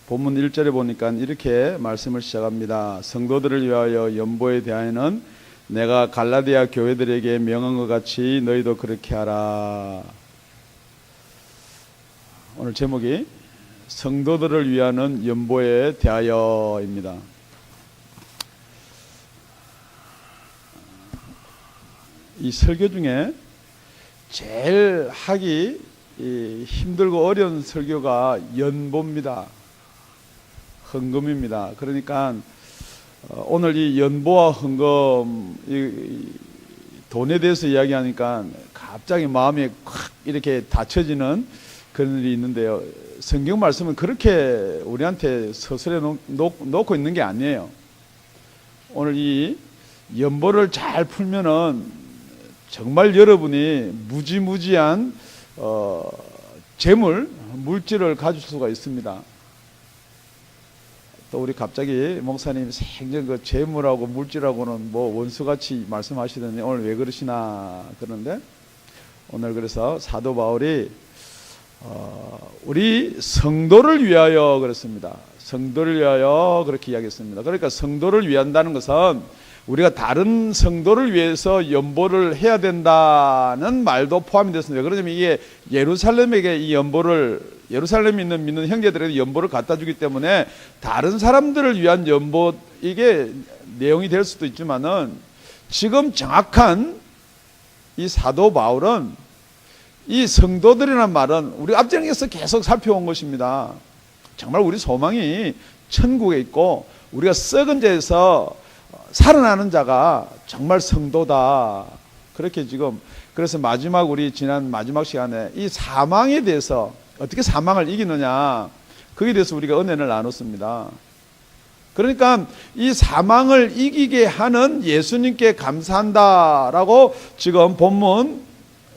본문 1절에 보니까 이렇게 말씀을 시작합니다. 성도들을 위하여 연보에 대하여는 내가 갈라디아 교회들에게 명한 것 같이 너희도 그렇게 하라. 오늘 제목이 성도들을 위하는 연보에 대하여입니다. 이 설교 중에 제일 하기 힘들고 어려운 설교가 연보입니다. 헌금입니다. 그러니까 오늘 이 연보와 헌금, 돈에 대해서 이야기하니까 갑자기 마음이 콱 이렇게 닫혀지는 그런 일이 있는데요. 성경 말씀은 그렇게 우리한테 서술해 놓고 있는 게 아니에요. 오늘 이 연보를 잘 풀면은 정말 여러분이 무지무지한 재물, 물질을 가질 수가 있습니다. 또 우리 갑자기 목사님 생전 그 재물하고 물질하고는 뭐 원수같이 말씀하시더니 오늘 왜 그러시나 그러는데, 오늘 그래서 사도 바울이 우리 성도를 위하여 그랬습니다. 성도를 위하여 그렇게 이야기했습니다. 그러니까 성도를 위한다는 것은 우리가 다른 성도를 위해서 연보를 해야 된다는 말도 포함이 됐습니다. 그러냐면 이게 예루살렘에게 이 연보를, 예루살렘에 있는 믿는 형제들에게 연보를 갖다 주기 때문에 다른 사람들을 위한 연보, 이게 내용이 될 수도 있지만은 지금 정확한 이 사도 바울은 이 성도들이라는 말은 우리 앞장에서 계속 살펴온 것입니다. 정말 우리 소망이 천국에 있고 우리가 썩은 죄에서 살아나는 자가 정말 성도다. 그렇게 지금, 그래서 마지막 우리 지난 마지막 시간에 이 사망에 대해서 어떻게 사망을 이기느냐, 거기에 대해서 우리가 은혜를 나눴습니다. 그러니까 이 사망을 이기게 하는 예수님께 감사한다라고 지금 본문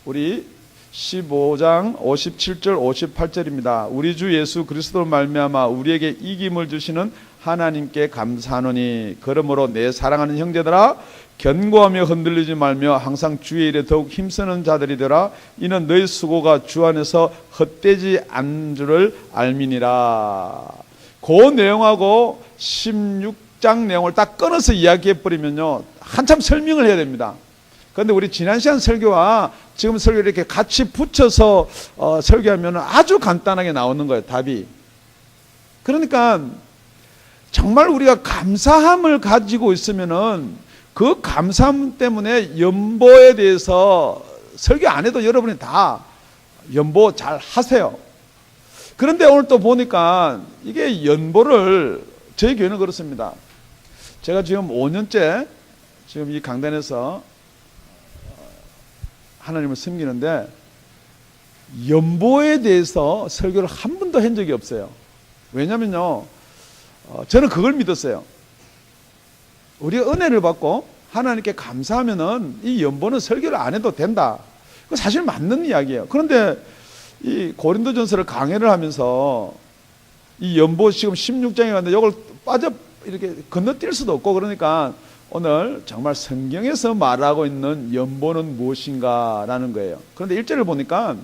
우리 15장 57절 58절입니다. 우리 주 예수 그리스도로 말미암아 우리에게 이김을 주시는 하나님께 감사하노니 그러므로 내 사랑하는 형제들아 견고하며 흔들리지 말며 항상 주의 일에 더욱 힘쓰는 자들이 되라. 이는 너희 수고가 주 안에서 헛되지 않은 줄을 알미니라. 그 내용하고 16장 내용을 딱 끊어서 이야기해버리면요 한참 설명을 해야 됩니다. 그런데 우리 지난 시간 설교와 지금 설교를 이렇게 같이 붙여서 설교하면 아주 간단하게 나오는 거예요, 답이. 그러니까 정말 우리가 감사함을 가지고 있으면은 그 감사함 때문에 연보에 대해서 설교 안 해도 여러분이 다 연보 잘 하세요. 그런데 오늘 또 보니까 이게 연보를, 저희 교회는 그렇습니다. 제가 지금 5년째 지금 이 강단에서 하나님을 섬기는데 연보에 대해서 설교를 한 번도 한 적이 없어요. 왜냐면요, 저는 그걸 믿었어요. 우리가 은혜를 받고 하나님께 감사하면은 이 연보는 설교를 안 해도 된다. 그 사실 맞는 이야기예요. 그런데 이 고린도전서를 강해를 하면서 이 연보 지금 16장에 갔는데 이걸 이렇게 건너뛸 수도 없고, 그러니까 오늘 정말 성경에서 말하고 있는 연보는 무엇인가라는 거예요. 그런데 1절을 보니까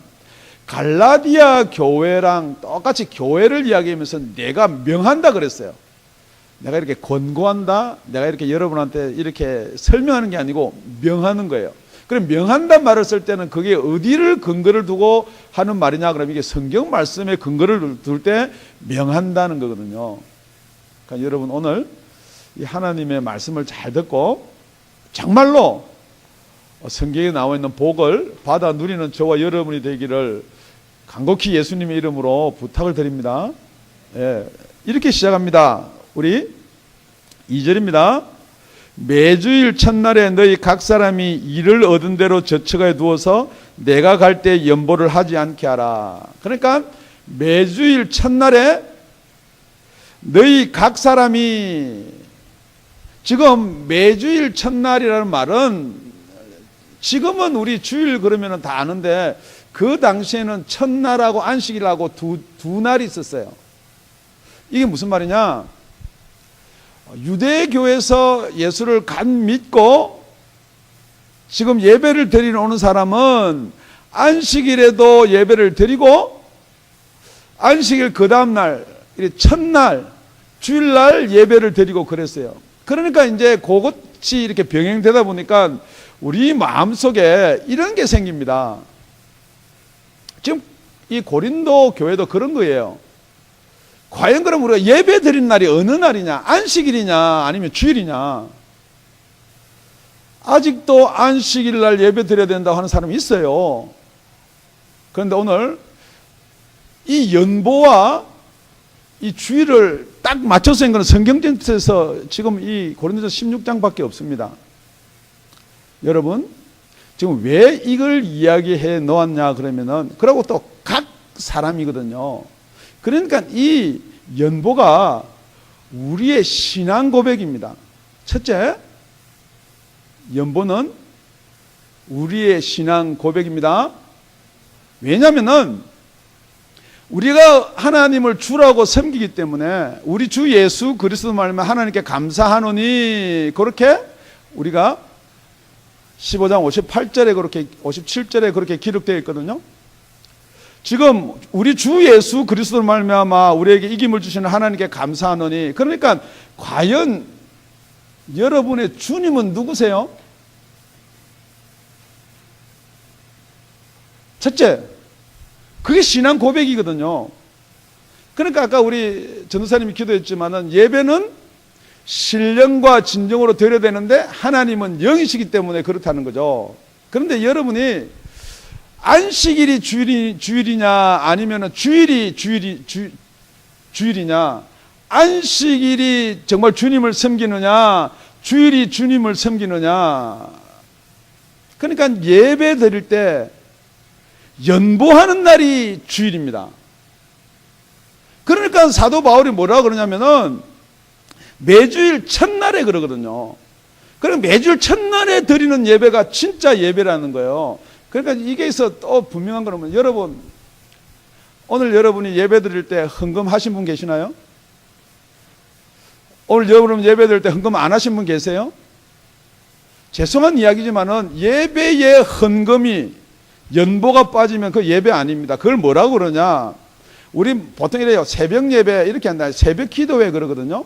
갈라디아 교회랑 똑같이 교회를 이야기하면서 내가 명한다 그랬어요. 내가 이렇게 권고한다, 내가 이렇게 여러분한테 이렇게 설명하는 게 아니고 명하는 거예요. 그럼 명한다 말을 쓸 때는 그게 어디를 근거를 두고 하는 말이냐 그러면 이게 성경 말씀에 근거를 둘 때 명한다는 거거든요. 그러니까 여러분 오늘 이 하나님의 말씀을 잘 듣고 정말로 성경에 나와 있는 복을 받아 누리는 저와 여러분이 되기를 간곡히 예수님의 이름으로 부탁을 드립니다. 예, 이렇게 시작합니다. 우리 2절입니다. 매주일 첫날에 너희 각 사람이 일을 얻은 대로 저처가에 두어서 내가 갈 때 연보를 하지 않게 하라. 그러니까 매주일 첫날에 너희 각 사람이, 지금 매주일 첫날이라는 말은 지금은 우리 주일 그러면 다 아는데 그 당시에는 첫날하고 안식일하고 두 날이 있었어요. 이게 무슨 말이냐? 유대교에서 예수를 간 믿고 지금 예배를 드리러 오는 사람은 안식일에도 예배를 드리고 안식일 그 다음날 첫날 주일날 예배를 드리고 그랬어요. 그러니까 이제 그것이 이렇게 병행되다 보니까 우리 마음속에 이런 게 생깁니다. 지금 이 고린도 교회도 그런 거예요. 과연 그럼 우리가 예배 드린 날이 어느 날이냐? 안식일이냐? 아니면 주일이냐? 아직도 안식일 날 예배 드려야 된다고 하는 사람이 있어요. 그런데 오늘 이 연보와 이 주일을 딱 맞춰서 한 것은 성경전에서 지금 이 고린도서 16장밖에 없습니다. 여러분, 지금 왜 이걸 이야기해 놓았냐 그러면은, 그러고 또 각 사람이거든요. 그러니까 이 연보가 우리의 신앙 고백입니다. 첫째, 연보는 우리의 신앙 고백입니다. 왜냐하면은 우리가 하나님을 주라고 섬기기 때문에 우리 주 예수 그리스도 말미암아 하나님께 감사하노니, 그렇게 우리가 15장 58절에 그렇게 57절에 그렇게 기록되어 있거든요. 지금 우리 주 예수 그리스도 말미암아 우리에게 이김을 주시는 하나님께 감사하노니, 그러니까 과연 여러분의 주님은 누구세요? 첫째, 그게 신앙 고백이거든요. 그러니까 아까 우리 전도사님이 기도했지만은 예배는 신령과 진정으로 드려야 되는데 하나님은 영이시기 때문에 그렇다는 거죠. 그런데 여러분이 안식일이 주일이냐 아니면 주일이냐, 안식일이 정말 주님을 섬기느냐, 주일이 주님을 섬기느냐. 그러니까 예배 드릴 때 연보하는 날이 주일입니다. 그러니까 사도 바울이 뭐라고 그러냐면은 매주일 첫날에 그러거든요. 그럼 매주일 첫날에 드리는 예배가 진짜 예배라는 거예요. 그러니까 이게 있어 또 분명한 거는, 여러분 오늘 여러분이 예배 드릴 때 헌금 하신 분 계시나요? 오늘 여러분 예배 드릴 때 헌금 안 하신 분 계세요? 죄송한 이야기지만은 예배의 헌금이 연보가 빠지면 그 예배 아닙니다. 그걸 뭐라고 그러냐? 우리 보통 이래요. 새벽 예배 이렇게 한다. 새벽 기도회 그러거든요.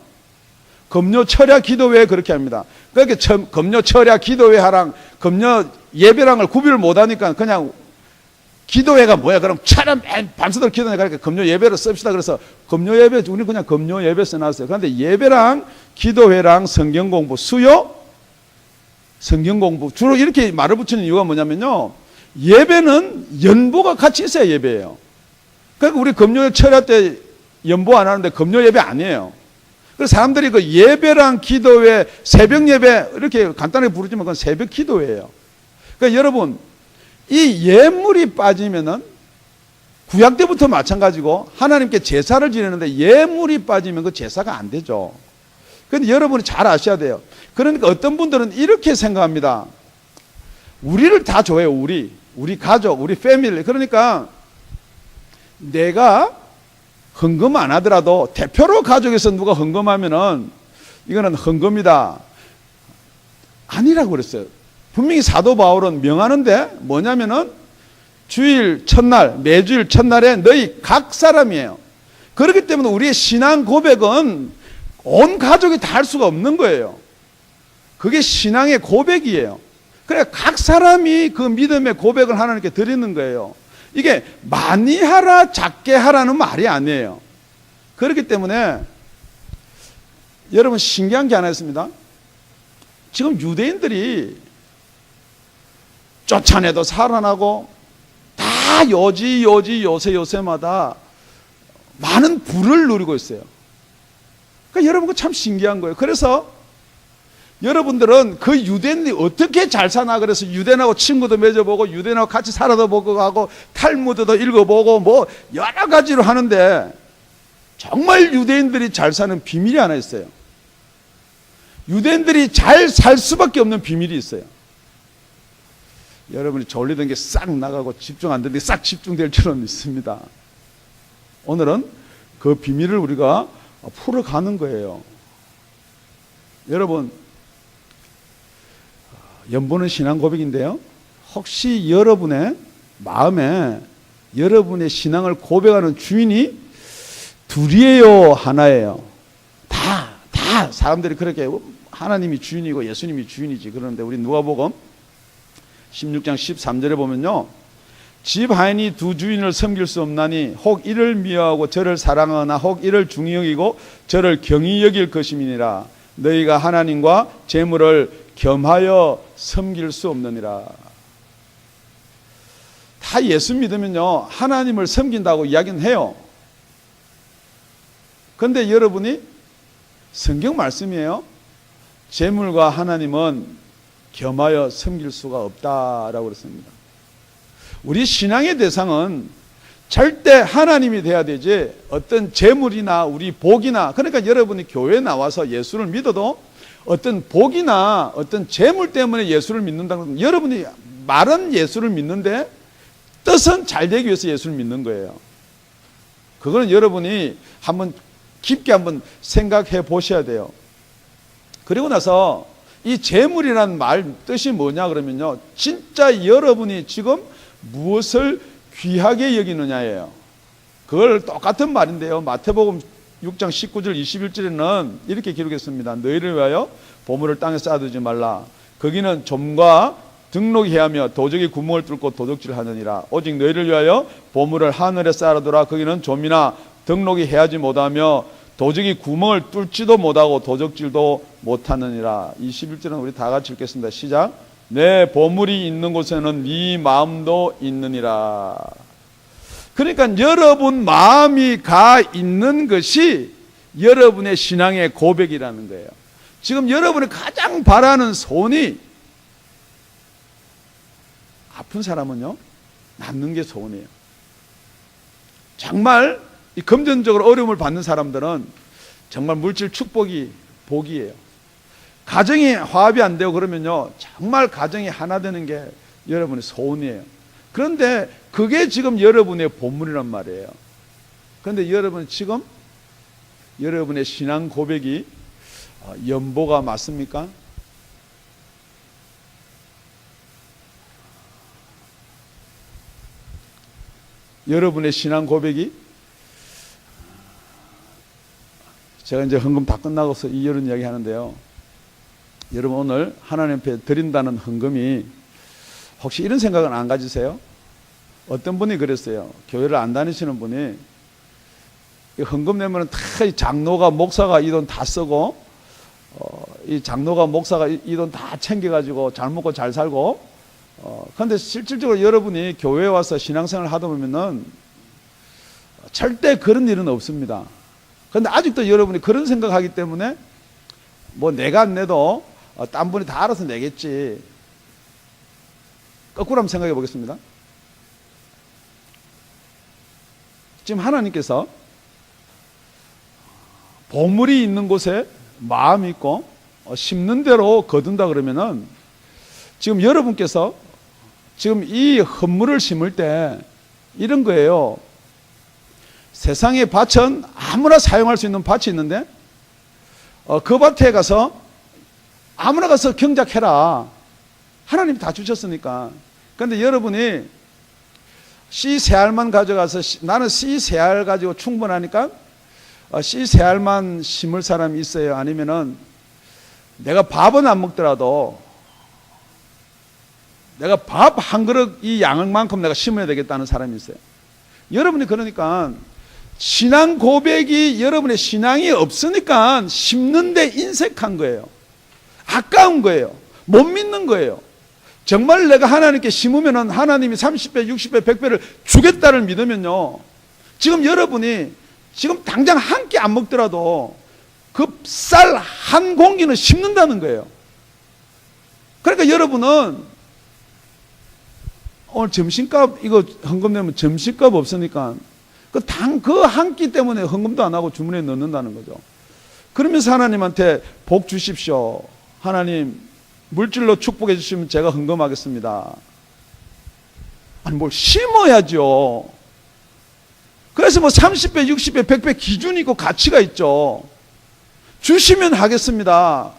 금요 철야 기도회 그렇게 합니다. 그렇게 금요 철야 기도회 하랑 금요 예배랑을 구별을 못하니까 그냥 기도회가 뭐야? 그럼 차라리 밤새도록 기도회 가니까 금요 예배를 씁시다. 그래서 금요 예배 우리는 그냥 금요 예배 써놨어요. 그런데 예배랑 기도회랑 성경 공부, 수요, 성경 공부 주로 이렇게 말을 붙이는 이유가 뭐냐면요. 예배는 연보가 같이 있어야 예배예요. 그러니까 우리 금요일 철야 때 연보 안 하는데 금요 예배 아니에요. 그래서 사람들이 그 예배랑 기도회, 새벽 예배 이렇게 간단하게 부르지만 그건 새벽 기도회예요. 그러니까 여러분, 이 예물이 빠지면은 구약 때부터 마찬가지고 하나님께 제사를 지내는데 예물이 빠지면 그 제사가 안 되죠. 그런데 여러분이 잘 아셔야 돼요. 그러니까 어떤 분들은 이렇게 생각합니다. 우리를 다 좋아해요. 우리 가족, 우리 패밀리. 그러니까 내가 헌금 안 하더라도 대표로 가족에서 누가 헌금하면은 이거는 헌금이다. 아니라고 그랬어요. 분명히 사도 바울은 명하는데 뭐냐면은 주일 첫날, 매주일 첫날에 너희 각 사람이에요. 그렇기 때문에 우리의 신앙 고백은 온 가족이 다 할 수가 없는 거예요. 그게 신앙의 고백이에요. 그래 각 사람이 그 믿음의 고백을 하나님께 드리는 거예요. 이게 많이 하라 작게 하라는 말이 아니에요. 그렇기 때문에 여러분 신기한 게 하나 있습니다. 지금 유대인들이 쫓아내도 살아나고 다 요새마다 많은 부를 누리고 있어요. 그러니까 여러분 그 참 신기한 거예요. 그래서 여러분들은 그 유대인이 어떻게 잘 사나 그래서 유대인하고 친구도 맺어보고 유대인하고 같이 살아도 보고 하고 탈무드도 읽어보고 뭐 여러 가지로 하는데 정말 유대인들이 잘 사는 비밀이 하나 있어요. 유대인들이 잘 살 수밖에 없는 비밀이 있어요. 여러분이 졸리던 게 싹 나가고 집중 안 되는 게 싹 집중될 줄은 믿습니다. 오늘은 그 비밀을 우리가 풀어가는 거예요. 여러분 연보는 신앙 고백인데요. 혹시 여러분의 마음에 여러분의 신앙을 고백하는 주인이 둘이에요, 하나예요? 다 사람들이 그렇게 하나님이 주인이고 예수님이 주인이지. 그런데 우리 누가복음 16장 13절에 보면요, 집 하인이 두 주인을 섬길 수 없나니 혹 이를 미워하고 저를 사랑하거나 혹 이를 중히 여기고 저를 경히 여길 것임이니라. 너희가 하나님과 재물을 겸하여 섬길 수 없느니라. 다 예수 믿으면요, 하나님을 섬긴다고 이야기는 해요. 그런데 여러분이 성경 말씀이에요. 재물과 하나님은 겸하여 섬길 수가 없다라고 그랬습니다. 우리 신앙의 대상은 절대 하나님이 돼야 되지, 어떤 재물이나 우리 복이나, 그러니까 여러분이 교회에 나와서 예수를 믿어도 어떤 복이나 어떤 재물 때문에 예수를 믿는다는 건, 여러분이 말은 예수를 믿는데 뜻은 잘 되기 위해서 예수를 믿는 거예요. 그거는 여러분이 한번 깊게 한번 생각해 보셔야 돼요. 그리고 나서 이 재물이라는 말 뜻이 뭐냐 그러면요, 진짜 여러분이 지금 무엇을 귀하게 여기느냐예요. 그걸 똑같은 말인데요, 마태복음 6장 19절 21절에는 이렇게 기록했습니다. 너희를 위하여 보물을 땅에 쌓아두지 말라. 거기는 좀과 등록이 해하며 도적이 구멍을 뚫고 도적질을 하느니라. 오직 너희를 위하여 보물을 하늘에 쌓아두라. 거기는 좀이나 등록이 해하지 못하며 도적이 구멍을 뚫지도 못하고 도적질도 못하느니라. 21절은 우리 다 같이 읽겠습니다. 시작. 내 보물이 있는 곳에는 네 마음도 있느니라. 그러니까 여러분 마음이 가 있는 것이 여러분의 신앙의 고백이라는 거예요. 지금 여러분이 가장 바라는 소원이, 아픈 사람은요, 낫는 게 소원이에요. 정말 이 금전적으로 어려움을 받는 사람들은 정말 물질 축복이 복이에요. 가정이 화합이 안 되고 그러면요, 정말 가정이 하나 되는 게 여러분의 소원이에요. 그런데 그게 지금 여러분의 본문이란 말이에요. 그런데 여러분 지금 여러분의 신앙 고백이 연보가 맞습니까? 여러분의 신앙 고백이, 제가 이제 헌금 다 끝나고서 이런 이야기 하는데요, 여러분 오늘 하나님 앞에 드린다는 헌금이 혹시 이런 생각은 안 가지세요? 어떤 분이 그랬어요. 교회를 안 다니시는 분이, 헌금 내면은 다 이 장로가 목사가 이 돈 다 쓰고, 이 장로가 목사가 이 돈 다 챙겨가지고 잘 먹고 잘 살고, 그런데 실질적으로 여러분이 교회에 와서 신앙생활을 하다 보면은 절대 그런 일은 없습니다. 그런데 아직도 여러분이 그런 생각하기 때문에 뭐 내가 안 내도 딴 분이 다 알아서 내겠지. 거꾸로 한번 생각해 보겠습니다. 지금 하나님께서 보물이 있는 곳에 마음이 있고 심는 대로 거둔다 그러면은, 지금 여러분께서 지금 이 헌물을 심을 때 이런 거예요. 세상의 밭은 아무나 사용할 수 있는 밭이 있는데 그 밭에 가서 아무나 가서 경작해라. 하나님이 다 주셨으니까. 그런데 여러분이 씨 세 알만 가져가서 나는 씨 세 알 가지고 충분하니까 씨 세 알만 심을 사람이 있어요? 아니면은 내가 밥은 안 먹더라도 내가 밥 한 그릇 이 양만큼 내가 심어야 되겠다는 사람이 있어요? 여러분이 그러니까 신앙 고백이, 여러분의 신앙이 없으니까 심는데 인색한 거예요. 아까운 거예요. 못 믿는 거예요. 정말 내가 하나님께 심으면 하나님이 30배, 60배, 100배를 주겠다를 믿으면요, 지금 여러분이 지금 당장 한 끼 안 먹더라도 그 쌀 한 공기는 심는다는 거예요. 그러니까 여러분은 오늘 점심값 이거 헌금 내면 점심값 없으니까 그 한 끼 때문에 헌금도 안 하고 주머니에 넣는다는 거죠. 그러면서 하나님한테 복 주십시오. 하나님 물질로 축복해 주시면 제가 헌금하겠습니다. 아니 뭘 심어야죠. 그래서 뭐 30배, 60배, 100배 기준이 있고 가치가 있죠. 주시면 하겠습니다.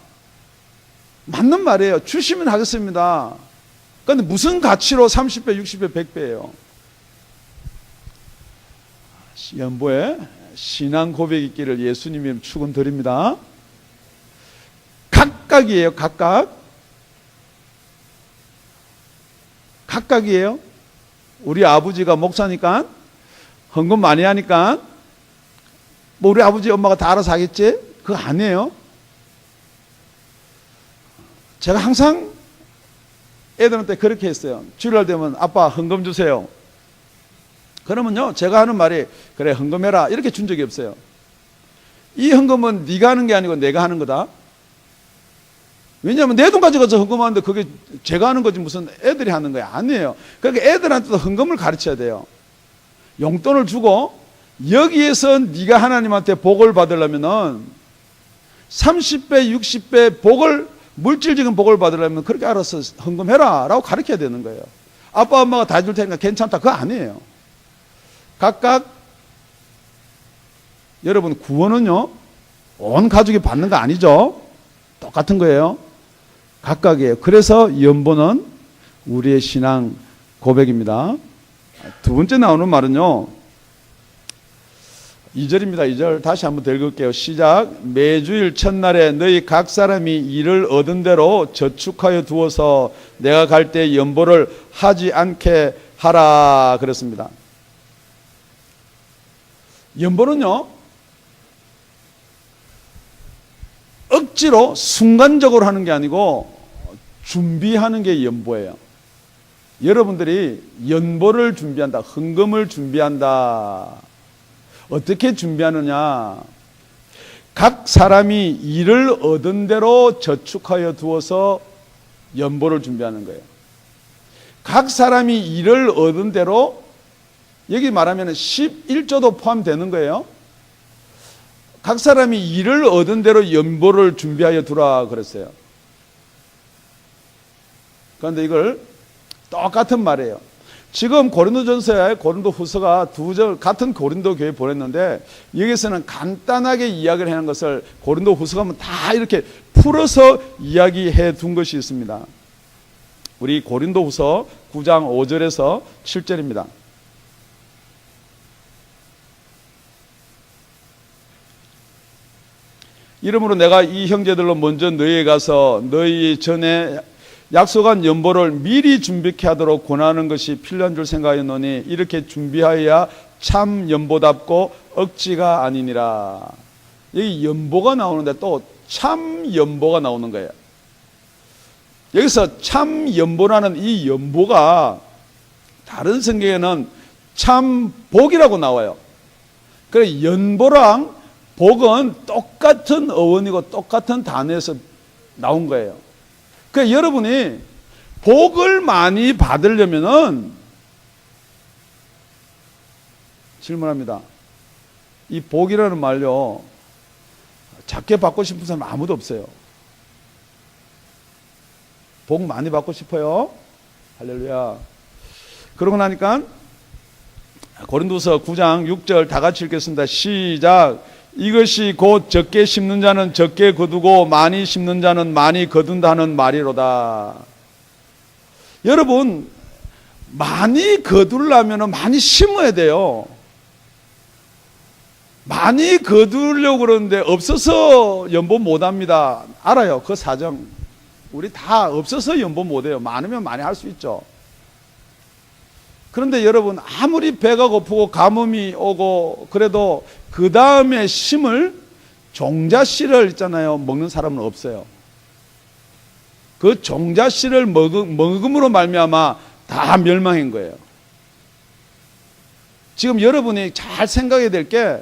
맞는 말이에요. 주시면 하겠습니다. 그런데 무슨 가치로 30배, 60배, 100배예요? 연보에 신앙 고백 있기를 예수님이 축원드립니다. 각각이에요. 각각이에요. 우리 아버지가 목사니까 헌금 많이 하니까 뭐 우리 아버지 엄마가 다 알아서 하겠지? 그거 아니에요. 제가 항상 애들한테 그렇게 했어요. 주일날 되면 아빠 헌금 주세요. 그러면요 제가 하는 말이 그래 헌금해라 이렇게 준 적이 없어요. 이 헌금은 네가 하는 게 아니고 내가 하는 거다. 왜냐하면 내 돈 가져가서 헌금하는데 그게 제가 하는 거지 무슨 애들이 하는 거야. 아니에요. 그러니까 애들한테도 헌금을 가르쳐야 돼요. 용돈을 주고 여기에서 네가 하나님한테 복을 받으려면은 30배 60배 복을 물질적인 복을 받으려면 그렇게 알아서 헌금해라 라고 가르쳐야 되는 거예요. 아빠 엄마가 다 해줄 테니까 괜찮다 그거 아니에요. 각각 여러분 구원은요 온 가족이 받는 거 아니죠. 똑같은 거예요. 각각이에요. 그래서 연보는 우리의 신앙 고백입니다. 두 번째 나오는 말은요 2절입니다. 2절 다시 한번 더 읽을게요. 시작. 매주일 첫날에 너희 각 사람이 일을 얻은 대로 저축하여 두어서 내가 갈 때 연보를 하지 않게 하라 그랬습니다. 연보는요 억지로 순간적으로 하는 게 아니고 준비하는 게 연보예요. 여러분들이 연보를 준비한다, 헌금을 준비한다. 어떻게 준비하느냐? 각 사람이 일을 얻은 대로 저축하여 두어서 연보를 준비하는 거예요. 각 사람이 일을 얻은 대로 여기 말하면 11조도 포함되는 거예요. 각 사람이 일을 얻은 대로 연보를 준비하여 두라 그랬어요. 그런데 이걸 똑같은 말이에요. 지금 고린도전서에 고린도후서가 두 절 같은 고린도 교회에 보냈는데 여기서는 간단하게 이야기를 하는 것을 고린도후서가 하면 다 이렇게 풀어서 이야기해 둔 것이 있습니다. 우리 고린도후서 9장 5절에서 7절입니다. 이러므로 내가 이 형제들로 먼저 너희에 가서 너희 전에 약속한 연보를 미리 준비케 하도록 권하는 것이 필요한 줄 생각하였노니 이렇게 준비하여야 참 연보답고 억지가 아니니라. 여기 연보가 나오는데 또 참 연보가 나오는 거예요. 여기서 참 연보라는 이 연보가 다른 성경에는 참 복이라고 나와요. 그래 연보랑 복은 똑같은 어원이고 똑같은 단어에서 나온 거예요. 그러니까 여러분이 복을 많이 받으려면은 질문합니다. 이 복이라는 말요 작게 받고 싶은 사람 아무도 없어요. 복 많이 받고 싶어요. 할렐루야. 그러고 나니까 고린도서 9장 6절 다 같이 읽겠습니다. 시작. 이것이 곧 적게 심는 자는 적게 거두고 많이 심는 자는 많이 거둔다는 말이로다. 여러분 많이 거두려면 많이 심어야 돼요. 많이 거두려고 그러는데 없어서 연보 못합니다. 알아요. 그 사정 우리 다 없어서 연보 못해요. 많으면 많이 할 수 있죠. 그런데 여러분 아무리 배가 고프고 가뭄이 오고 그래도 그 다음에 심을 종자씨를 있잖아요. 먹는 사람은 없어요. 그 종자씨를 먹음으로 말미암아 다 멸망한 거예요. 지금 여러분이 잘 생각해야 될 게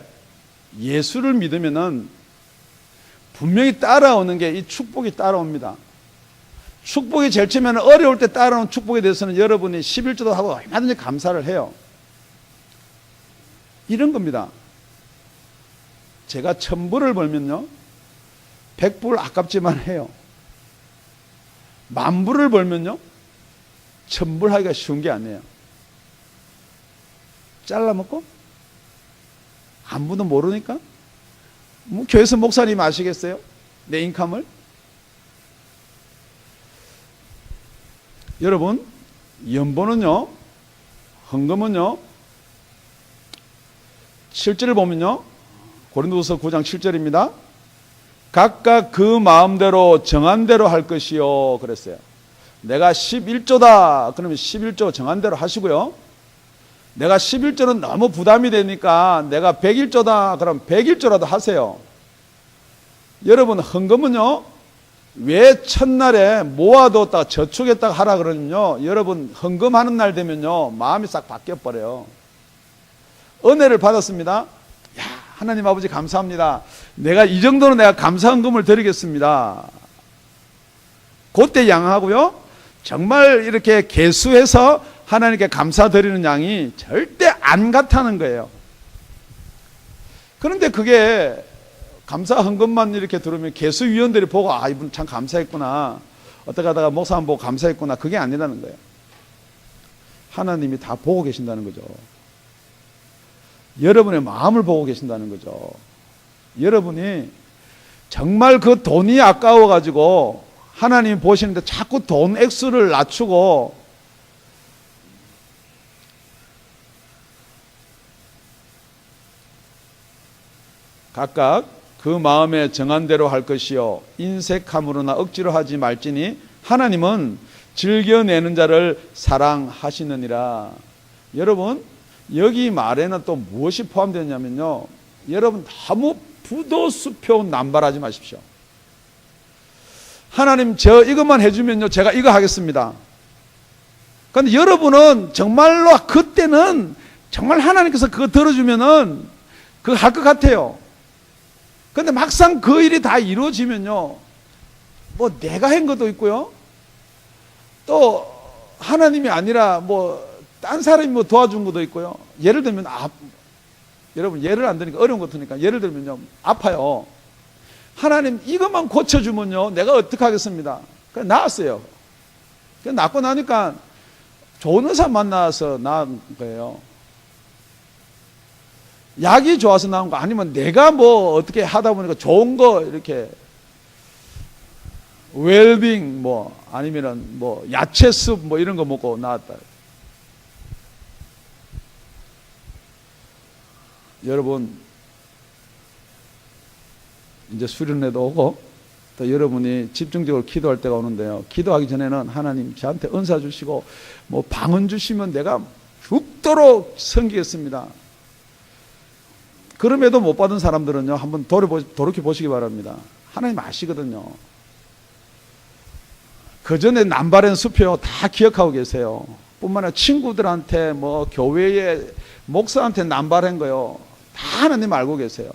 예수를 믿으면은 분명히 따라오는 게 이 축복이 따라옵니다. 축복이 제일 처음에는 어려울 때 따라오는 축복에 대해서는 여러분이 11조도 하고 얼마든지 감사를 해요. 이런 겁니다. 제가 1000불을 벌면요 100불 아깝지만 해요. 10,000불을 벌면요 1000불 하기가 쉬운 게 아니에요. 잘라먹고 아무도 모르니까 뭐 교회에서 목사님 아시겠어요? 내 인컴을? 여러분 연보는요 헌금은요 실제를 보면요 고린도서 9장 7절입니다. 각각 그 마음대로 정한 대로 할 것이요 그랬어요. 내가 11조다 그러면 11조 정한 대로 하시고요. 내가 11조는 너무 부담이 되니까 내가 101조다 그럼 101조라도 하세요. 여러분 헌금은요, 왜 첫날에 모아뒀다가 저축했다가 하라 그러면요, 여러분 헌금하는 날 되면요 마음이 싹 바뀌어버려요. 은혜를 받았습니다. 야, 하나님 아버지 감사합니다. 내가 이 정도는 내가 감사헌금을 드리겠습니다. 그때 양하고요, 정말 이렇게 개수해서 하나님께 감사드리는 양이 절대 안 같다는 거예요. 그런데 그게 감사 헌금만 이렇게 들으면 개수위원들이 보고 아, 이분 참 감사했구나, 어떻게 하다가 목사 한 번 보고 감사했구나, 그게 아니라는 거예요. 하나님이 다 보고 계신다는 거죠. 여러분의 마음을 보고 계신다는 거죠. 여러분이 정말 그 돈이 아까워 가지고 하나님이 보시는데 자꾸 돈 액수를 낮추고 각각 그 마음에 정한 대로 할 것이요 인색함으로나 억지로 하지 말지니 하나님은 즐겨내는 자를 사랑하시느니라. 여러분 여기 말에는 또 무엇이 포함되었냐면요, 여러분 너무 부도수표 남발하지 마십시오. 하나님 저 이것만 해주면요 제가 이거 하겠습니다. 그런데 여러분은 정말로 그때는 정말 하나님께서 그거 들어주면은 그거 할 것 같아요. 근데 막상 그 일이 다 이루어지면요, 뭐 내가 한 것도 있고요, 또 하나님이 아니라 뭐 딴 사람이 뭐 도와준 것도 있고요. 예를 들면 여러분 예를 안 드니까 어려운 것 같으니까 예를 들면요, 아파요. 하나님 이것만 고쳐주면요 내가 어떻게 하겠습니다. 그래 나았어요. 그래 낫고 나니까 좋은 의사 만나서 나은 거예요. 약이 좋아서 나온 거 아니면 내가 뭐 어떻게 하다 보니까 좋은 거 이렇게 웰빙 뭐 아니면은 뭐 야채숲 뭐 이런 거 먹고 나왔다. 여러분 이제 수련회도 오고 또 여러분이 집중적으로 기도할 때가 오는데요, 기도하기 전에는 하나님 저한테 은사 주시고 뭐 방언 주시면 내가 죽도록 섬기겠습니다. 그럼에도 못 받은 사람들은요 한번 돌이켜 보시기 바랍니다. 하나님 아시거든요. 그 전에 남발한 수표 다 기억하고 계세요. 뿐만 아니라 친구들한테 뭐 교회의 목사한테 남발한 거요 다 하나님 알고 계세요.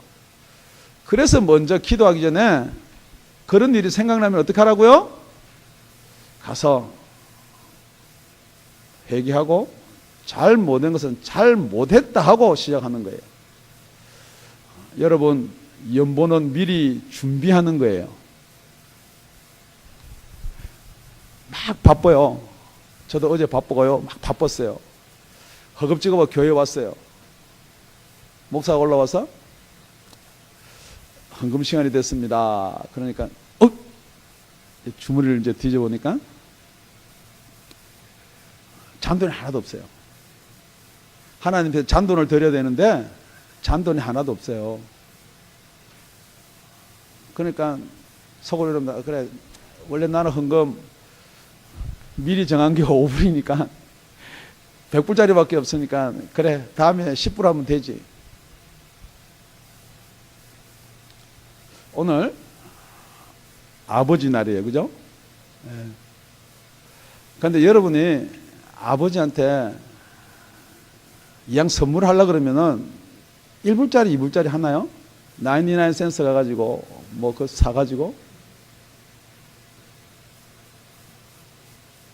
그래서 먼저 기도하기 전에 그런 일이 생각나면 어떻게 하라고요? 가서 회개하고 잘 못한 것은 잘 못했다 하고 시작하는 거예요. 여러분 연보는 미리 준비하는 거예요. 막 바빠요. 저도 어제 바쁘고요 막 바빴어요. 허겁지겁 교회 왔어요. 목사가 올라와서 헌금 시간이 됐습니다. 그러니까 주머니를 이제 뒤져보니까 잔돈이 하나도 없어요. 하나님께 잔돈을 드려야 되는데 잔돈이 하나도 없어요. 그러니까 속으로 이럽니다. 그래 원래 나는 헌금 미리 정한 게 5불이니까 100불짜리밖에 없으니까 그래 다음에 10불 하면 되지. 오늘 아버지 날이에요, 그죠? 그런데 여러분이 아버지한테 이왕 선물하려고 그러면은 1불짜리 2불짜리 하나요? 99센스 가가지고 뭐 그거 사가지고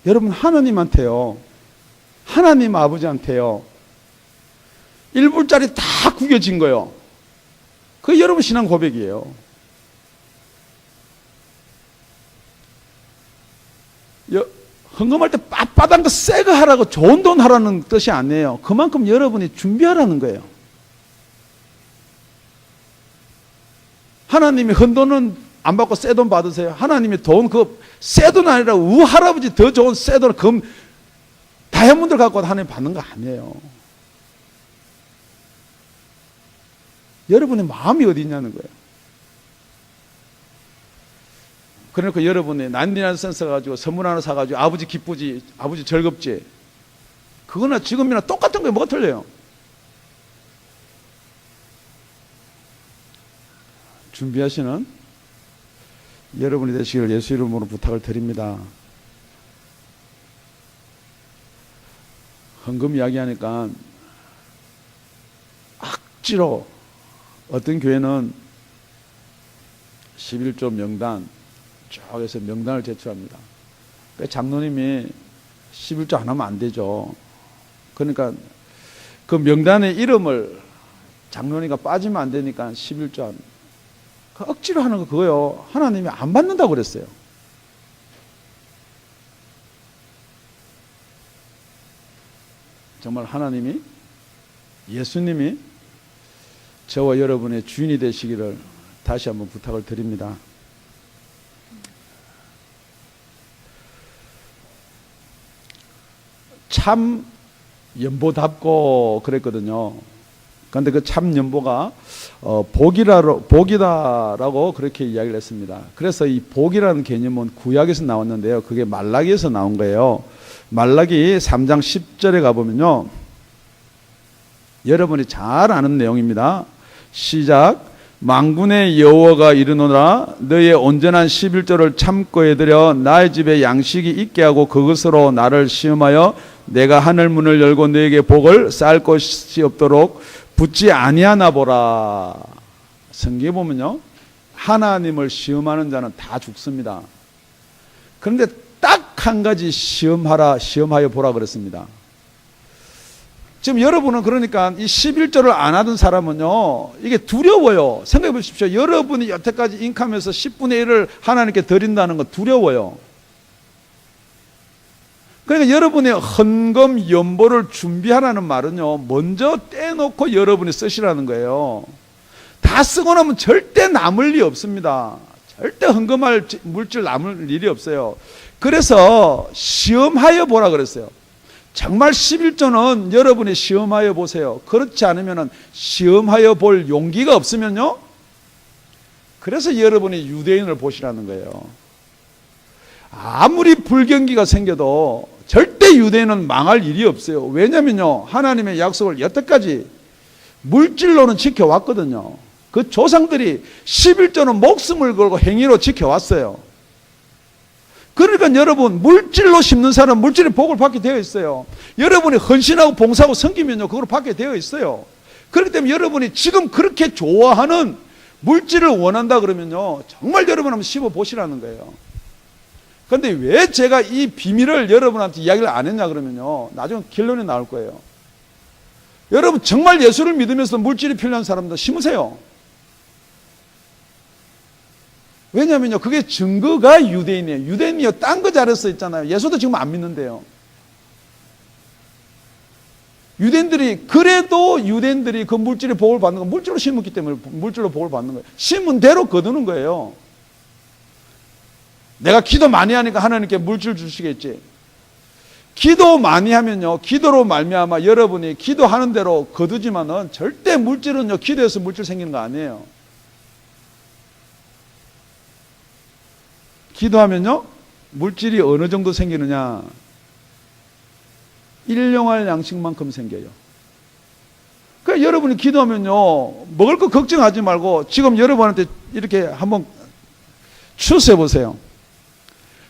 여러분 하나님한테요, 하나님 아버지한테요 1불짜리 다 구겨진 거예요. 그게 여러분 신앙 고백이에요. 헌금할 때 빳빳한 거 새 거 하라고 좋은 돈 하라는 뜻이 아니에요. 그만큼 여러분이 준비하라는 거예요. 하나님이 헌돈은 안 받고 새 돈 받으세요. 하나님이 돈 그 새 돈 아니라 우 할아버지 더 좋은 새 돈 금 다이아몬드 갖고 하나님 받는 거 아니에요. 여러분의 마음이 어디 있냐는 거예요. 그러니까 여러분이 난리난 센서 가지고 선물 하나 사가지고 아버지 기쁘지, 아버지 즐겁지. 그거나 지금이나 똑같은 거에 뭐가 틀려요? 준비하시는 여러분이 되시기를 예수 이름으로 부탁을 드립니다. 헌금 이야기하니까 억지로 어떤 교회는 11조 명단 쭉 해서 명단을 제출합니다. 그러니까 장로님이 11조 안 하면 안 되죠. 그러니까 그 명단의 이름을 장로님이 빠지면 안 되니까 11조 안. 그 억지로 하는 거 그거요. 하나님이 안 받는다고 그랬어요. 정말 하나님이, 예수님이 저와 여러분의 주인이 되시기를 다시 한번 부탁을 드립니다. 참 연보답고 그랬거든요. 그런데 그 참 연보가 복이다라고 그렇게 이야기를 했습니다. 그래서 이 복이라는 개념은 구약에서 나왔는데요. 그게 말라기에서 나온 거예요. 말라기 3장 10절에 가보면요. 여러분이 잘 아는 내용입니다. 시작. 만군의 여호와가 이르노라 너의 온전한 11조를 참고 해드려 나의 집에 양식이 있게 하고 그것으로 나를 시험하여 내가 하늘 문을 열고 너에게 복을 쌓을 것이 없도록 붙지 아니하나 보라. 성경에 보면요. 하나님을 시험하는 자는 다 죽습니다. 그런데 딱 한 가지 시험하여 보라 그랬습니다. 지금 여러분은 그러니까 이 11조를 안 하던 사람은요, 이게 두려워요. 생각해 보십시오. 여러분이 여태까지 인감해서 10분의 1을 하나님께 드린다는 건 두려워요. 그러니까 여러분의 헌금 연보를 준비하라는 말은요, 먼저 떼놓고 여러분이 쓰시라는 거예요. 다 쓰고 나면 절대 남을 일이 없습니다. 절대 헌금할 물질 남을 일이 없어요. 그래서 시험하여 보라 그랬어요. 정말 11조는 여러분이 시험하여 보세요. 그렇지 않으면 시험하여 볼 용기가 없으면요, 그래서 여러분이 유대인을 보시라는 거예요. 아무리 불경기가 생겨도 절대 유대인은 망할 일이 없어요. 왜냐면요, 하나님의 약속을 여태까지 물질로는 지켜왔거든요. 그 조상들이 11조는 목숨을 걸고 행위로 지켜왔어요. 그러니까 여러분, 물질로 심는 사람 물질의 복을 받게 되어 있어요. 여러분이 헌신하고 봉사하고 섬기면요, 그걸 받게 되어 있어요. 그렇기 때문에 여러분이 지금 그렇게 좋아하는 물질을 원한다 그러면요, 정말 여러분 한번 씹어 보시라는 거예요. 그런데 왜 제가 이 비밀을 여러분한테 이야기를 안 했냐 그러면요, 나중에 결론이 나올 거예요. 여러분 정말 예수를 믿으면서 물질이 필요한 사람들 심으세요. 왜냐면요, 그게 증거가 유대인이에요. 유대인이요, 딴 거 잘했어 있잖아요. 예수도 지금 안 믿는데요. 유대인들이, 그래도 유대인들이 그 물질의 복을 받는 건 물질로 심었기 때문에 물질로 복을 받는 거예요. 심은 대로 거두는 거예요. 내가 기도 많이 하니까 하나님께 물질 주시겠지. 기도 많이 하면요, 기도로 말미암아 여러분이 기도하는 대로 거두지만은 절대 물질은요, 기도해서 물질 생기는 거 아니에요. 기도하면요, 물질이 어느 정도 생기느냐, 일용할 양식만큼 생겨요. 그러니까 여러분이 기도하면요, 먹을 거 걱정하지 말고 지금 여러분한테 이렇게 한번 추스해 보세요.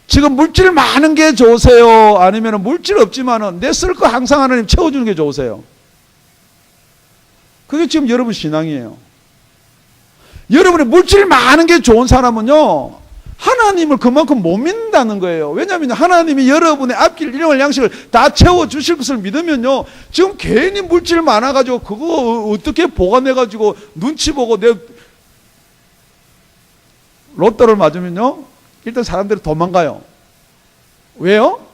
지금 물질 많은 게 좋으세요? 아니면 물질 없지만은 내 쓸 거 항상 하나님 채워주는 게 좋으세요? 그게 지금 여러분 신앙이에요. 여러분의 물질 많은 게 좋은 사람은요, 하나님을 그만큼 못 믿는다는 거예요. 왜냐하면 하나님이 여러분의 앞길 일용할 양식을 다 채워주실 것을 믿으면요, 지금 괜히 물질 많아가지고 그거 어떻게 보관해가지고 눈치 보고 내 로또를 맞으면요, 일단 사람들이 도망가요. 왜요?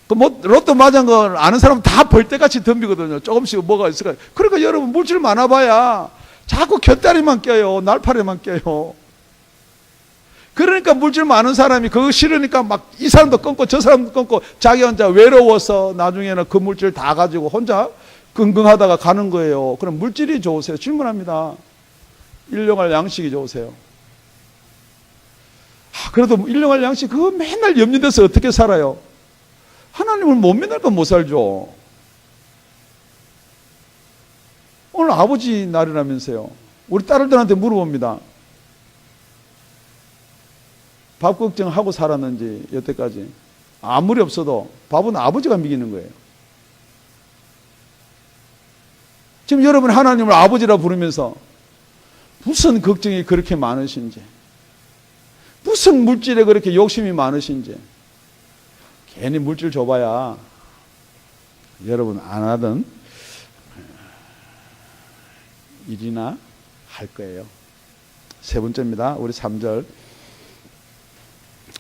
로또 맞은 걸 아는 사람은 다 벌떼같이 덤비거든요. 조금씩 뭐가 있을까요? 그러니까 여러분 물질 많아봐야 자꾸 곁다리만 껴요. 날파리만 껴요. 그러니까 물질 많은 사람이 그거 싫으니까 막 이 사람도 끊고 저 사람도 끊고 자기 혼자 외로워서 나중에는 그 물질 다 가지고 혼자 끙끙하다가 가는 거예요. 그럼 물질이 좋으세요? 질문합니다. 일용할 양식이 좋으세요? 그래도 일용할 양식 그거 맨날 염려돼서 어떻게 살아요? 하나님을 못 믿으니까 못 살죠. 오늘 아버지 날이라면서요. 우리 딸들한테 물어봅니다. 밥 걱정하고 살았는지 여태까지. 아무리 없어도 밥은 아버지가 먹이는 거예요. 지금 여러분 하나님을 아버지라 부르면서 무슨 걱정이 그렇게 많으신지, 무슨 물질에 그렇게 욕심이 많으신지, 괜히 물질 줘봐야 여러분 안 하던 일이나 할 거예요. 세 번째입니다. 우리 3절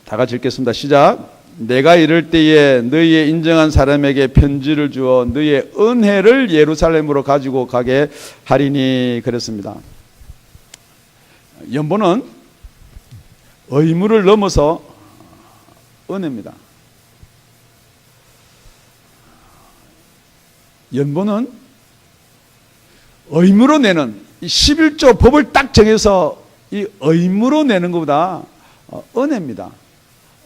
다 같이 읽겠습니다. 시작. 내가 이를 때에 너희의 인정한 사람에게 편지를 주어 너희의 은혜를 예루살렘으로 가지고 가게 하리니. 그랬습니다. 연보는 의무를 넘어서 은혜입니다. 연보는 의무로 내는 이 11조 법을 딱 정해서 이 의무로 내는 것보다 은혜입니다.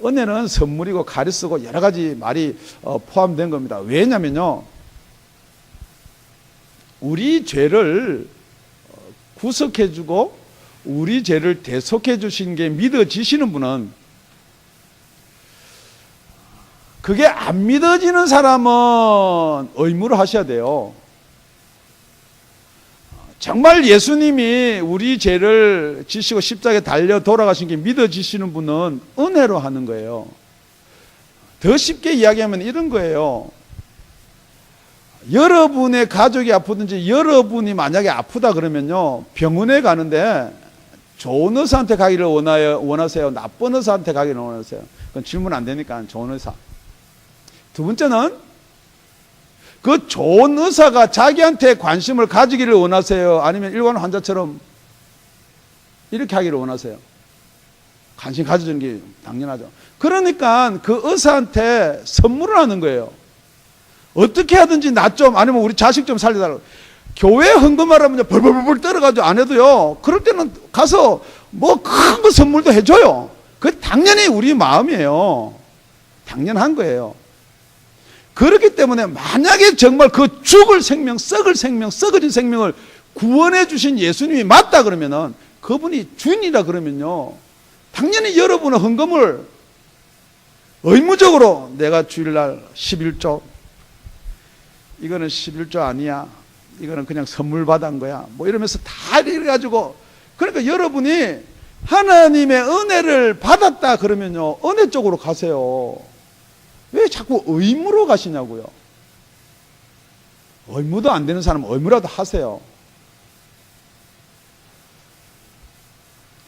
은혜는 선물이고 가르쓰고 여러 가지 말이 포함된 겁니다. 왜냐면요, 우리 죄를 구속해주고 우리 죄를 대속해 주신 게 믿어지시는 분은, 그게 안 믿어지는 사람은 의무로 하셔야 돼요. 정말 예수님이 우리 죄를 지시고 십자가에 달려 돌아가신 게 믿어지시는 분은 은혜로 하는 거예요. 더 쉽게 이야기하면 이런 거예요. 여러분의 가족이 아프든지 여러분이 만약에 아프다 그러면요, 병원에 가는데 좋은 의사한테 가기를 원하세요? 나쁜 의사한테 가기를 원하세요? 그건 질문 안 되니까 좋은 의사. 두 번째는 그 좋은 의사가 자기한테 관심을 가지기를 원하세요? 아니면 일반 환자처럼 이렇게 하기를 원하세요? 관심 가져주는 게 당연하죠. 그러니까 그 의사한테 선물을 하는 거예요. 어떻게 하든지 나 좀, 아니면 우리 자식 좀 살려달라고. 교회 헌금하라면 벌벌벌 떨어가지고 안 해도요, 그럴 때는 가서 뭐 큰 거 선물도 해줘요. 그 당연히 우리 마음이에요. 당연한 거예요. 그렇기 때문에 만약에 정말 그 죽을 생명, 썩을 생명, 썩어진 생명을 구원해 주신 예수님이 맞다 그러면은, 그분이 주인이라 그러면요, 당연히 여러분의 헌금을 의무적으로 내가 주일날 11조, 이거는 11조 아니야, 이거는 그냥 선물 받은 거야, 뭐 이러면서 다 이래가지고, 그러니까 여러분이 하나님의 은혜를 받았다 그러면요, 은혜 쪽으로 가세요. 왜 자꾸 의무로 가시냐고요. 의무도 안 되는 사람은 의무라도 하세요.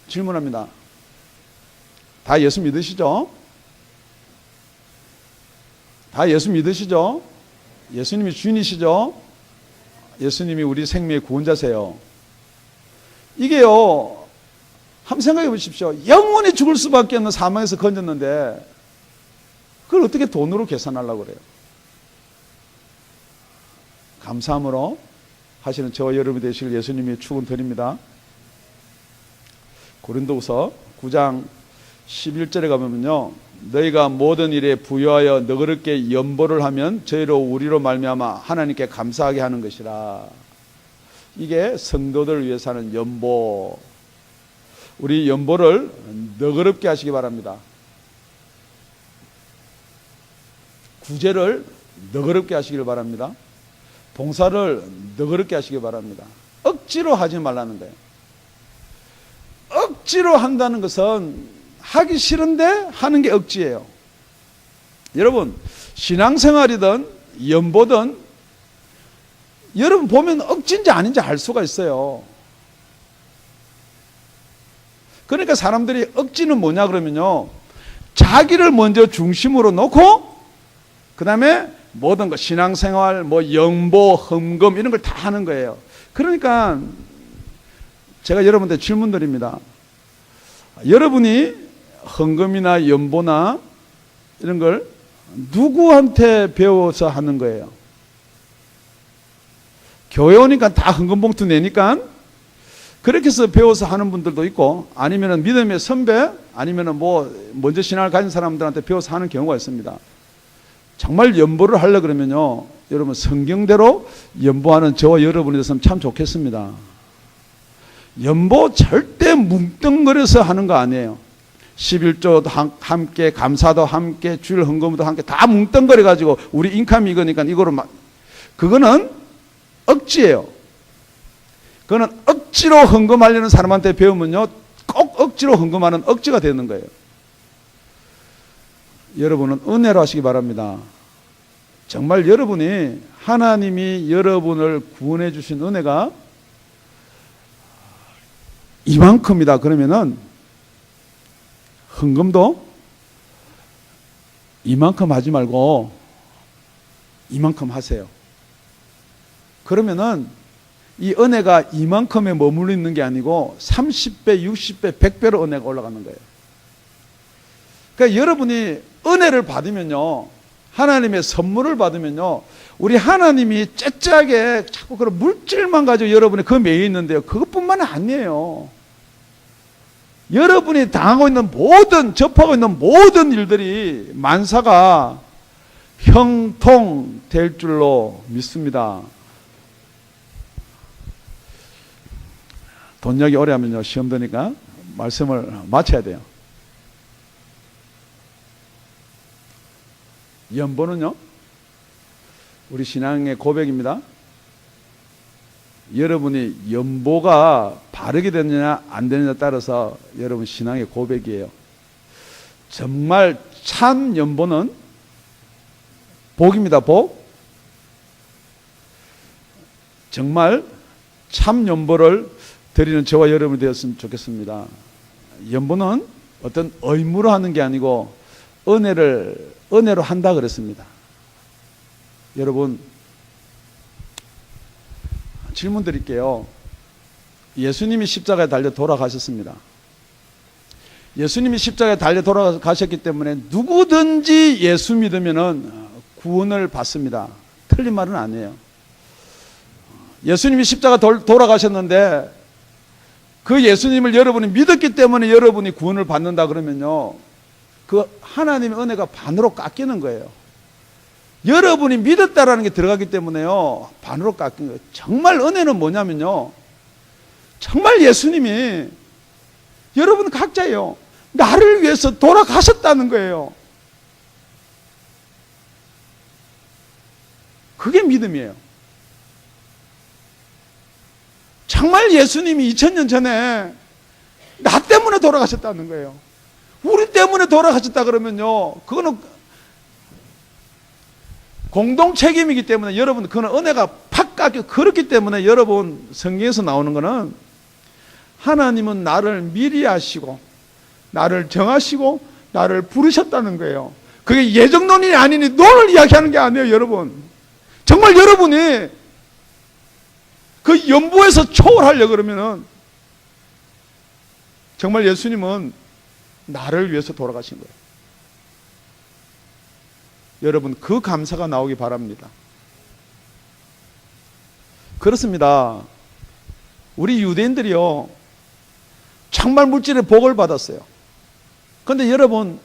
질문합니다. 다 예수 믿으시죠? 다 예수 믿으시죠? 예수님이 주인이시죠? 예수님이 우리 생명의 구원자세요. 이게요, 한번 생각해 보십시오. 영원히 죽을 수밖에 없는 사망에서 건졌는데 그걸 어떻게 돈으로 계산하려고 그래요? 감사함으로 하시는 저와 여러분이 되시길 예수님이 축원드립니다. 고린도후서 9장 11절에 가보면요, 너희가 모든 일에 부여하여 너그럽게 연보를 하면 저희로 우리로 말미암아 하나님께 감사하게 하는 것이라. 이게 성도들을 위해서 하는 연보. 우리 연보를 너그럽게 하시기 바랍니다. 구제를 너그럽게 하시길 바랍니다. 봉사를 너그럽게 하시기 바랍니다. 억지로 하지 말라는 거예요. 억지로 한다는 것은 하기 싫은데 하는 게 억지예요. 여러분, 신앙생활이든 연보든 여러분 보면 억지인지 아닌지 알 수가 있어요. 그러니까 사람들이 억지는 뭐냐 그러면요, 자기를 먼저 중심으로 놓고 그 다음에 모든 것, 신앙생활, 뭐 연보, 헌금 이런 걸 다 하는 거예요. 그러니까 제가 여러분한테 질문 드립니다. 여러분이 헌금이나 연보나 이런 걸 누구한테 배워서 하는 거예요? 교회 오니까 다 헌금봉투 내니까 그렇게 해서 배워서 하는 분들도 있고, 아니면은 믿음의 선배, 아니면은 뭐 먼저 신앙을 가진 사람들한테 배워서 하는 경우가 있습니다. 정말 연보를 하려 그러면요, 여러분 성경대로 연보하는 저와 여러분이 됐으면 참 좋겠습니다. 연보 절대 뭉뚱거려서 하는 거 아니에요. 11조도 함께, 감사도 함께, 주일 헌금도 함께 다 뭉뚱거려 가지고 우리 인감이 이거니까 이거로 막, 그거는 억지예요. 그거는 억지로 헌금하려는 사람한테 배우면요, 꼭 억지로 헌금하는 억지가 되는 거예요. 여러분은 은혜로 하시기 바랍니다. 정말 여러분이, 하나님이 여러분을 구원해 주신 은혜가 이만큼이다 그러면은 헌금도 이만큼 하지 말고 이만큼 하세요. 그러면은 이 은혜가 이만큼에 머물러 있는 게 아니고 30배, 60배, 100배로 은혜가 올라가는 거예요. 그러니까 여러분이 은혜를 받으면요, 하나님의 선물을 받으면요, 우리 하나님이 째째하게 자꾸 그런 물질만 가지고 여러분이 그 매여 있는데요, 그것뿐만 아니에요. 여러분이 당하고 있는 모든, 접하고 있는 모든 일들이 만사가 형통될 줄로 믿습니다. 돈 이야기 오래 하면요, 시험 드니까 말씀을 마쳐야 돼요. 연보는요, 우리 신앙의 고백입니다. 여러분이 연보가 바르게 되느냐 안 되느냐에 따라서 여러분 신앙의 고백이에요. 정말 참 연보는 복입니다. 복. 정말 참 연보를 드리는 저와 여러분이 되었으면 좋겠습니다. 연보는 어떤 의무로 하는 게 아니고 은혜로 한다 그랬습니다. 여러분, 질문 드릴게요. 예수님이 십자가에 달려 돌아가셨습니다. 예수님이 십자가에 달려 돌아가셨기 때문에 누구든지 예수 믿으면은 구원을 받습니다. 틀린 말은 아니에요. 예수님이 십자가 돌아가셨는데 그 예수님을 여러분이 믿었기 때문에 여러분이 구원을 받는다 그러면요, 그 하나님의 은혜가 반으로 깎이는 거예요. 여러분이 믿었다라는 게 들어가기 때문에요, 반으로 깎인 거예요. 정말 은혜는 뭐냐면요, 정말 예수님이 여러분 각자예요, 나를 위해서 돌아가셨다는 거예요. 그게 믿음이에요. 정말 예수님이 2000년 전에 나 때문에 돌아가셨다는 거예요. 우리 때문에 돌아가셨다 그러면요, 그거는 공동 책임이기 때문에 여러분, 그거는 은혜가 팍 깎여. 그렇기 때문에 여러분, 성경에서 나오는 거는 하나님은 나를 미리 아시고 나를 정하시고 나를 부르셨다는 거예요. 그게 예정론이 아니니 논을 이야기하는 게 아니에요. 여러분, 정말 여러분이 그 연보에서 초월하려고 그러면은 정말 예수님은 나를 위해서 돌아가신 거예요. 여러분, 그 감사가 나오기 바랍니다. 그렇습니다. 우리 유대인들이요, 정말 물질의 복을 받았어요. 그런데 여러분,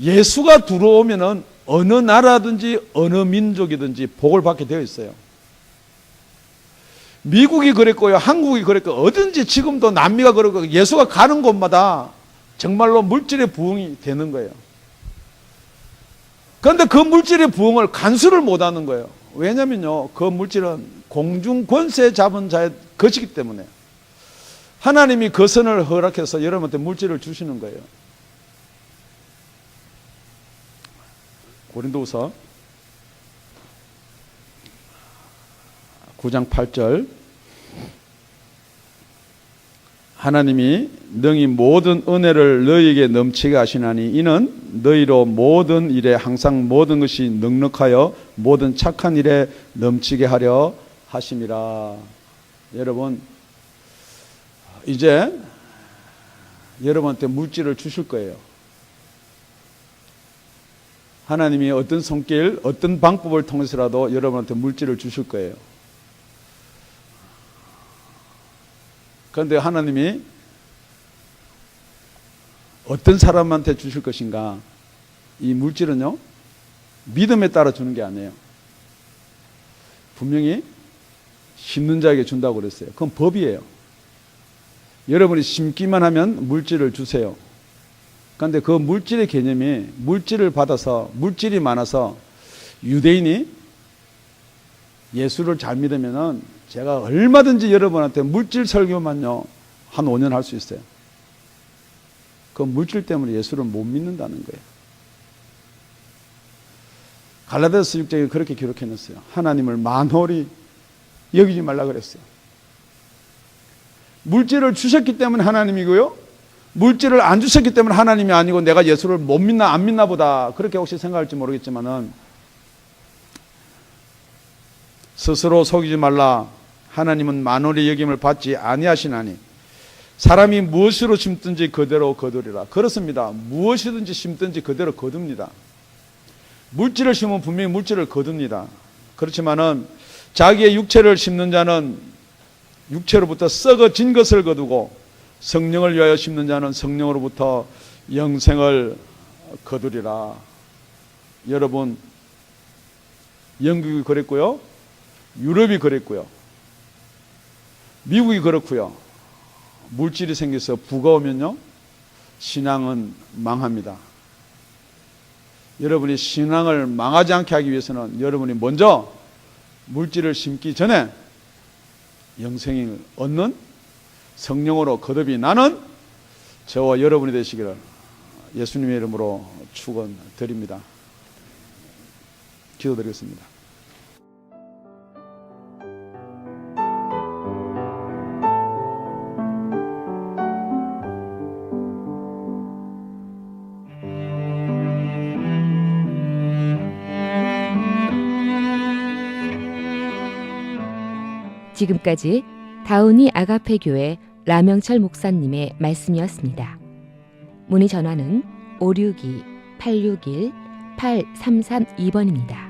예수가 들어오면은 어느 나라든지 어느 민족이든지 복을 받게 되어 있어요. 미국이 그랬고요, 한국이 그랬고, 어딘지 지금도 남미가 그랬고, 예수가 가는 곳마다 정말로 물질의 부흥이 되는 거예요. 그런데 그 물질의 부흥을 간수를 못하는 거예요. 왜냐면요, 그 물질은 공중 권세 잡은 자의 것이기 때문에 하나님이 그 선을 허락해서 여러분한테 물질을 주시는 거예요. 고린도후서 9장 8절, 하나님이 능히 모든 은혜를 너희에게 넘치게 하시나니 이는 너희로 모든 일에 항상 모든 것이 넉넉하여 모든 착한 일에 넘치게 하려 하심이라. 여러분, 이제 여러분한테 물질을 주실 거예요. 하나님이 어떤 손길, 어떤 방법을 통해서라도 여러분한테 물질을 주실 거예요. 그런데 하나님이 어떤 사람한테 주실 것인가? 이 물질은요, 믿음에 따라 주는 게 아니에요. 분명히 심는 자에게 준다고 그랬어요. 그건 법이에요. 여러분이 심기만 하면 물질을 주세요. 그런데 그 물질의 개념이 물질을 받아서, 물질이 많아서 유대인이 예수를 잘 믿으면은 제가 얼마든지 여러분한테 물질 설교만요, 한 5년 할 수 있어요. 그 물질 때문에 예수를 못 믿는다는 거예요. 갈라디아서 6장에 그렇게 기록해놨어요. 하나님을 만홀히 여기지 말라 그랬어요. 물질을 주셨기 때문에 하나님이고요, 물질을 안 주셨기 때문에 하나님이 아니고 내가 예수를 못 믿나 안 믿나 보다, 그렇게 혹시 생각할지 모르겠지만은 스스로 속이지 말라. 하나님은 만홀히 여김을 받지 아니하시나니 사람이 무엇으로 심든지 그대로 거두리라. 그렇습니다. 무엇이든지 심든지 그대로 거둡니다. 물질을 심으면 분명히 물질을 거둡니다. 그렇지만은 자기의 육체를 심는 자는 육체로부터 썩어진 것을 거두고 성령을 위하여 심는 자는 성령으로부터 영생을 거두리라. 여러분, 영국이 그랬고요, 유럽이 그랬고요, 미국이 그렇고요. 물질이 생겨서 부가 오면요, 신앙은 망합니다. 여러분이 신앙을 망하지 않게 하기 위해서는 여러분이 먼저 물질을 심기 전에 영생을 얻는 성령으로 거듭이 나는 저와 여러분이 되시기를 예수님의 이름으로 축원드립니다. 기도드리겠습니다. 지금까지 다운이 아가페 교회 라명철 목사님의 말씀이었습니다. 문의 전화는 562-861-8332번입니다.